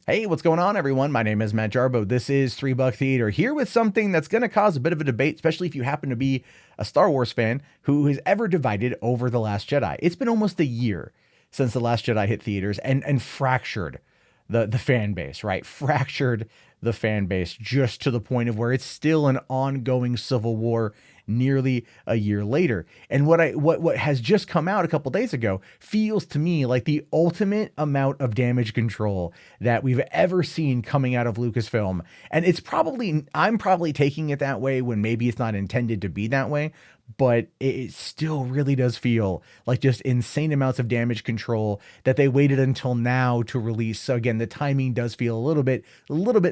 Hey, what's going on, everyone? My name is Matt Jarbo. This is $3 Theater, here with something that's going to cause a bit of a debate, especially if you happen to be a Star Wars fan who is ever divided over The Last Jedi. It's been almost a year since The Last Jedi hit theaters and fractured the fan base, right? Fractured the fan base just to the point of where it's still an ongoing civil war nearly a year later. And what has just come out a couple days ago feels to me like the ultimate amount of damage control that we've ever seen coming out of Lucasfilm. And I'm probably taking it that way when maybe it's not intended to be that way, but it still really does feel like just insane amounts of damage control that they waited until now to release. So again, the timing does feel a little bit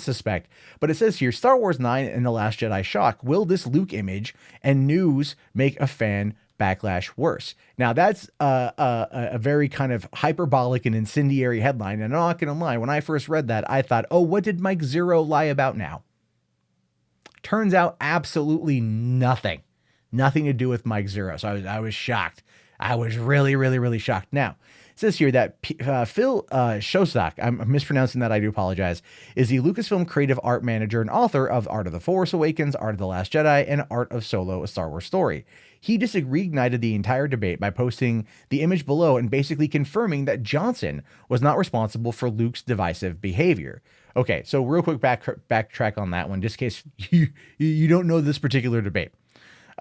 suspect. But it says here, Star Wars 9 and The Last Jedi shock. Will this Luke image and news make a fan backlash worse? Now that's a very kind of hyperbolic and incendiary headline. And I'm not going to lie, when I first read that, I thought, oh, what did Mike Zero lie about now? Turns out absolutely nothing. Nothing to do with Mike Zero. So I was shocked. I was really shocked. Now, it says here that Phil Szostak, I'm mispronouncing that, I do apologize, is the Lucasfilm Creative Art Manager and author of Art of the Force Awakens, Art of the Last Jedi, and Art of Solo, a Star Wars Story. He just reignited the entire debate by posting the image below and basically confirming that Johnson was not responsible for Luke's divisive behavior. Okay, so real quick backtrack on that one, just in case you don't know this particular debate.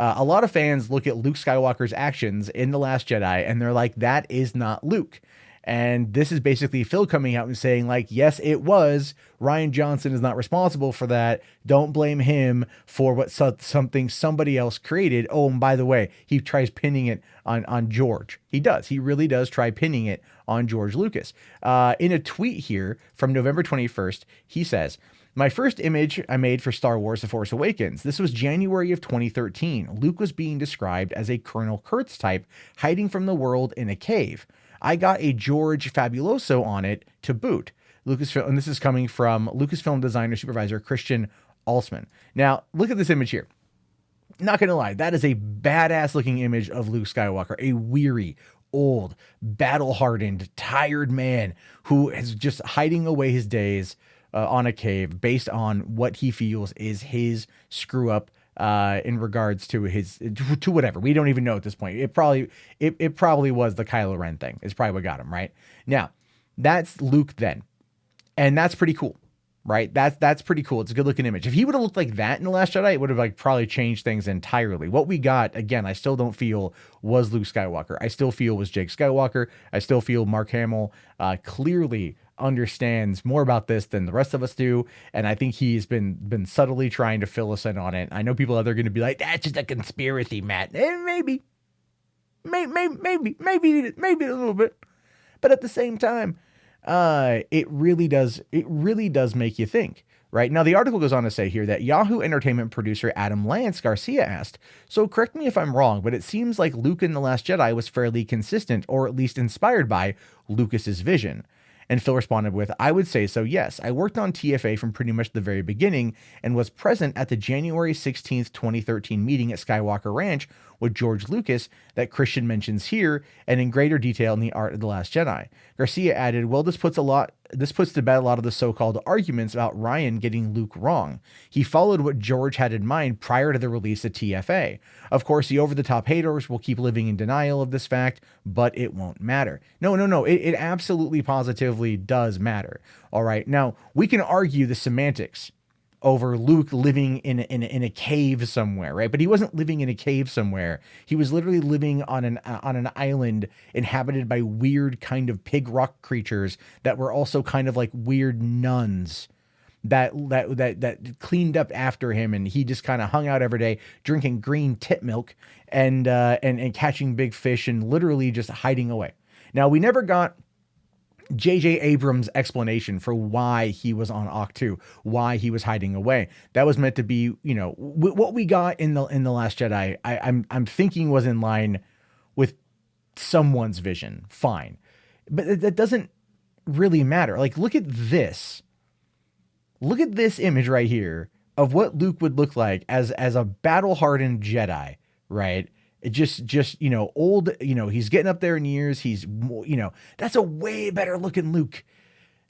A lot of fans look at Luke Skywalker's actions in The Last Jedi and they're like, that is not Luke. And this is basically Phil coming out and saying, like, yes, it was. Rian Johnson is not responsible for that. Don't blame him for what something somebody else created. Oh, and by the way, he tries pinning it on George. He does. He really does try pinning it on George Lucas. In a tweet here from November 21st, he says, my first image I made for Star Wars The Force Awakens. This was January of 2013. Luke was being described as a Colonel Kurtz type hiding from the world in a cave. I got a George Fabulouso on it to boot. Lucasfilm, and this is coming from Lucasfilm designer supervisor Christian Alzmann. Now, look at this image here. Not going to lie, that is a badass looking image of Luke Skywalker, a weary, old, battle-hardened, tired man who is just hiding away his days on a cave based on what he feels is his screw up in regards to to whatever. We don't even know at this point. It probably was the Kylo Ren thing. It's probably what got him, right? Now, that's Luke then. And that's pretty cool, right? That's pretty cool. It's a good looking image. If he would have looked like that in The Last Jedi, it would have like probably changed things entirely. What we got, again, I still don't feel was Luke Skywalker. I still feel was Jake Skywalker. I still feel Mark Hamill clearly understands more about this than the rest of us do, and I think he's been subtly trying to fill us in on it. I know people out there are going to be like, that's just a conspiracy, Matt. Maybe a little bit, but at the same time, it really does make you think. Right now, the article goes on to say here that Yahoo Entertainment producer Adam Lance Garcia asked, so correct me if I'm wrong, but it seems like Luke in The Last Jedi was fairly consistent, or at least inspired by Lucas's vision. And Phil responded with, I would say so, yes. I worked on TFA from pretty much the very beginning and was present at the January 16th, 2013 meeting at Skywalker Ranch with George Lucas that Christian mentions here and in greater detail in the Art of the Last Jedi. Garcia added, well, this puts to bed a lot of the so-called arguments about Rian getting Luke wrong. He followed what George had in mind prior to the release of TFA. Of course, the over-the-top haters will keep living in denial of this fact, but it won't matter. No. It absolutely positively does matter. All right. Now, we can argue the semantics over Luke living in a cave somewhere, right? But he wasn't living in a cave somewhere. He was literally living on an island inhabited by weird kind of pig rock creatures that were also kind of like weird nuns that cleaned up after him, and he just kind of hung out every day drinking green tit milk and catching big fish and literally just hiding away. Now, we never got J.J. Abrams' explanation for why he was on Ahch-To, why he was hiding away. That was meant to be, what we got in the Last Jedi. I'm thinking was in line with someone's vision. Fine, but that doesn't really matter. Like, look at this. Look at this image right here of what Luke would look like as a battle-hardened Jedi, right? It just, old, he's getting up there in years. He's, that's a way better looking Luke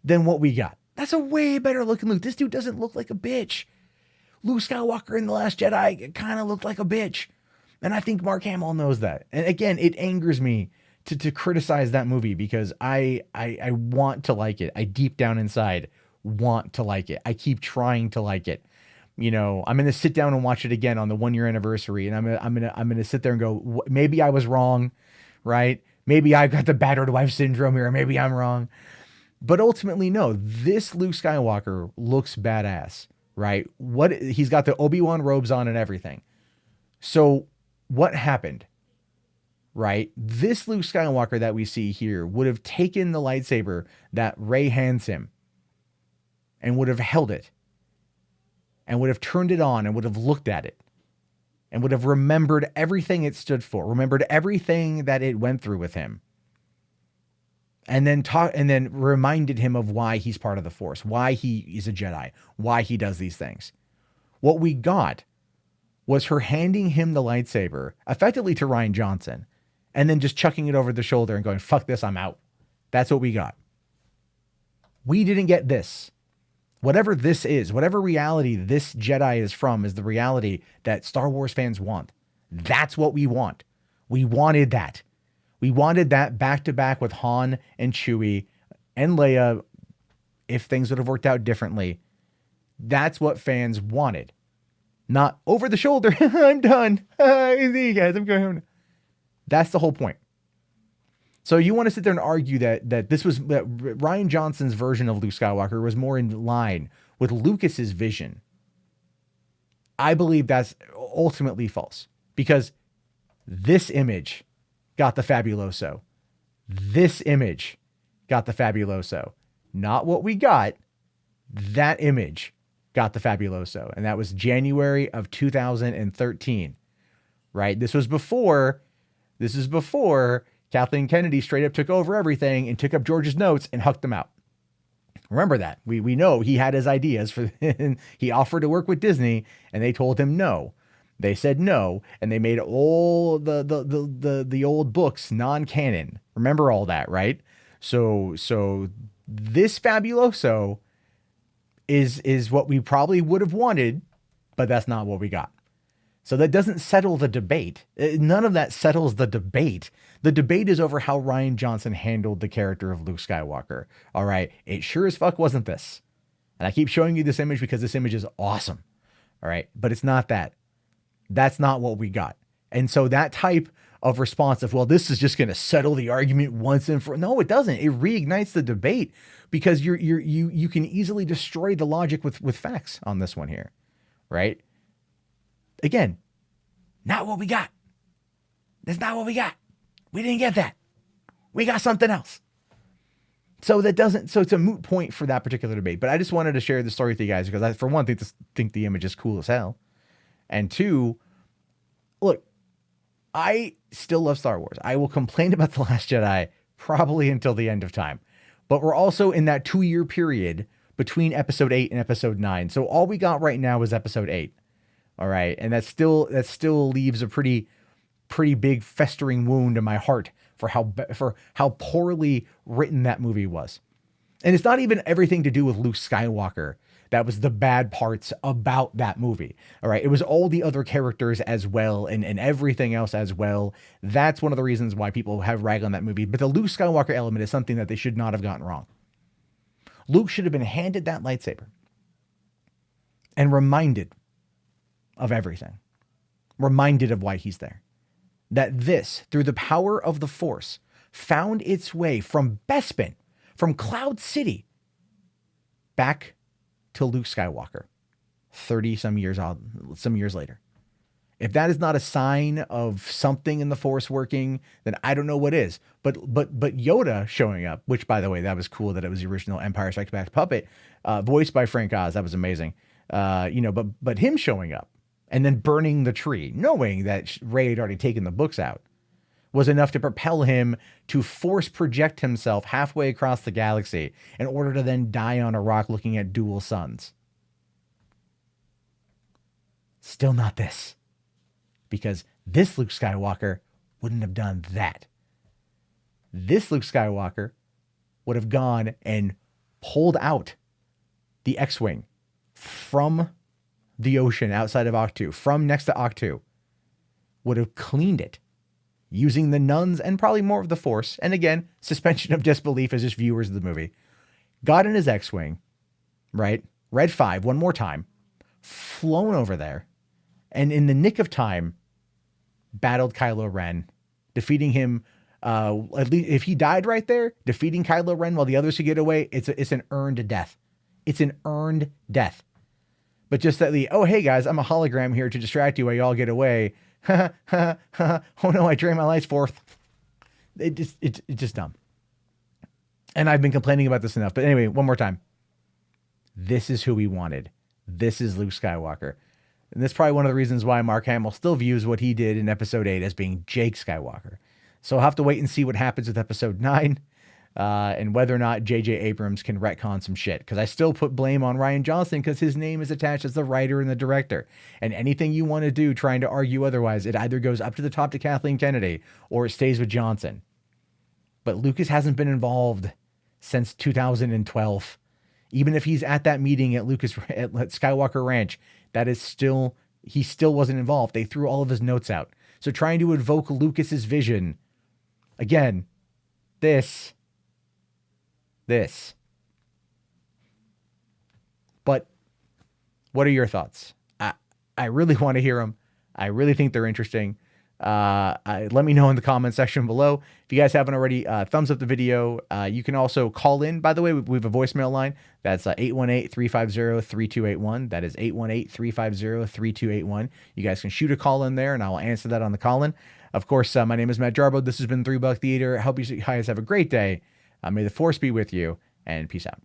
than what we got. That's a way better looking Luke. This dude doesn't look like a bitch. Luke Skywalker in The Last Jedi kind of looked like a bitch. And I think Mark Hamill knows that. And again, it angers me to criticize that movie because I want to like it. I deep down inside want to like it. I keep trying to like it. You know, I'm going to sit down and watch it again on the 1 year anniversary. And I'm going to sit there and go, maybe I was wrong, right? Maybe I've got the battered wife syndrome here. Or maybe I'm wrong. But ultimately, no, this Luke Skywalker looks badass, right? He's got the Obi-Wan robes on and everything. So what happened, right? This Luke Skywalker that we see here would have taken the lightsaber that Rey hands him and would have held it and would have turned it on and would have looked at it and would have remembered everything it stood for, remembered everything that it went through with him. And then reminded him of why he's part of the Force, why he is a Jedi, why he does these things. What we got was her handing him the lightsaber, effectively to Rian Johnson, and then just chucking it over the shoulder and going, fuck this, I'm out. That's what we got. We didn't get this. Whatever this is, whatever reality this Jedi is from is the reality that Star Wars fans want. That's what we want. We wanted that. We wanted that back to back with Han and Chewie and Leia if things would have worked out differently. That's what fans wanted. Not over the shoulder. I'm done. See you guys. I'm going home. That's the whole point. So you want to sit there and argue that Rian Johnson's version of Luke Skywalker was more in line with Lucas's vision. I believe that's ultimately false because this image got the Fabulouso. This image got the Fabulouso. Not what we got. That image got the Fabulouso. And that was January of 2013. Right? This is before Kathleen Kennedy straight up took over everything and took up George's notes and hucked them out. Remember that. We know he had his ideas for he offered to work with Disney and they told him no. They said no, and they made all the old books non-canon. Remember all that, right? So this Fabulouso is what we probably would have wanted, but that's not what we got. So that doesn't settle the debate. None of that settles the debate. The debate is over how Rian Johnson handled the character of Luke Skywalker. All right. It sure as fuck wasn't this. And I keep showing you this image because this image is awesome. All right. But it's not that. That's not what we got. And so that type of response of, well, this is just going to settle the argument once and for, no, it doesn't. It reignites the debate because you can easily destroy the logic with facts on this one here. Right. Again, not what we got. That's not what we got. We didn't get that. We got something else. So it's a moot point for that particular debate. But I just wanted to share the story with you guys because I, for one, think the image is cool as hell. And two, look, I still love Star Wars. I will complain about The Last Jedi probably until the end of time. But we're also in that 2-year period between episode 8 and episode 9. So all we got right now is episode 8. All right. And that still leaves a pretty big festering wound in my heart for how poorly written that movie was. And it's not even everything to do with Luke Skywalker. That was the bad parts about that movie. All right. It was all the other characters as well and everything else as well. That's one of the reasons why people have ragged on that movie. But the Luke Skywalker element is something that they should not have gotten wrong. Luke should have been handed that lightsaber and reminded of everything. Reminded of why he's there. That this, through the power of the Force, found its way from Bespin, from Cloud City, back to Luke Skywalker, 30 some years later. If that is not a sign of something in the Force working, then I don't know what is. But Yoda showing up, which by the way, that was cool that it was the original Empire Strikes Back puppet, voiced by Frank Oz. That was amazing. But him showing up and then burning the tree, knowing that Rey had already taken the books out, was enough to propel him to force project himself halfway across the galaxy in order to then die on a rock looking at dual suns. Still not this. Because this Luke Skywalker wouldn't have done that. This Luke Skywalker would have gone and pulled out the X-Wing from the ocean outside of Octu, from next to Octu, would have cleaned it using the nuns and probably more of the Force. And again, suspension of disbelief as just viewers of the movie. Got in his X-Wing, right? Red 5 one more time, flown over there, and in the nick of time, battled Kylo Ren, defeating him. At least if he died right there, defeating Kylo Ren while the others could get away, it's an earned death. It's an earned death. But just that oh, hey guys, I'm a hologram here to distract you while you all get away. Oh no, I drained my life forth. It's just dumb. And I've been complaining about this enough. But anyway, one more time. This is who we wanted. This is Luke Skywalker. And that's probably one of the reasons why Mark Hamill still views what he did in episode 8 as being Jake Skywalker. So I'll have to wait and see what happens with episode 9 and whether or not J.J. Abrams can retcon some shit. Because I still put blame on Rian Johnson because his name is attached as the writer and the director. And anything you want to do trying to argue otherwise, it either goes up to the top to Kathleen Kennedy or it stays with Johnson. But Lucas hasn't been involved since 2012. Even if he's at that meeting at Skywalker Ranch, that is still, he still wasn't involved. They threw all of his notes out. So trying to evoke Lucas's vision, again, this. But what are your thoughts? I really want to hear them. I really think they're interesting. Let me know in the comment section below. If you guys haven't already, thumbs up the video. You can also call in, by the way. We have a voicemail line. That's 818-350-3281. That is 818-350-3281. You guys can shoot a call in there and I will answer that on the call in. Of course, my name is Matt Jarbo. This has been $3 Theater. I hope you guys have a great day. May the Force be with you, and peace out.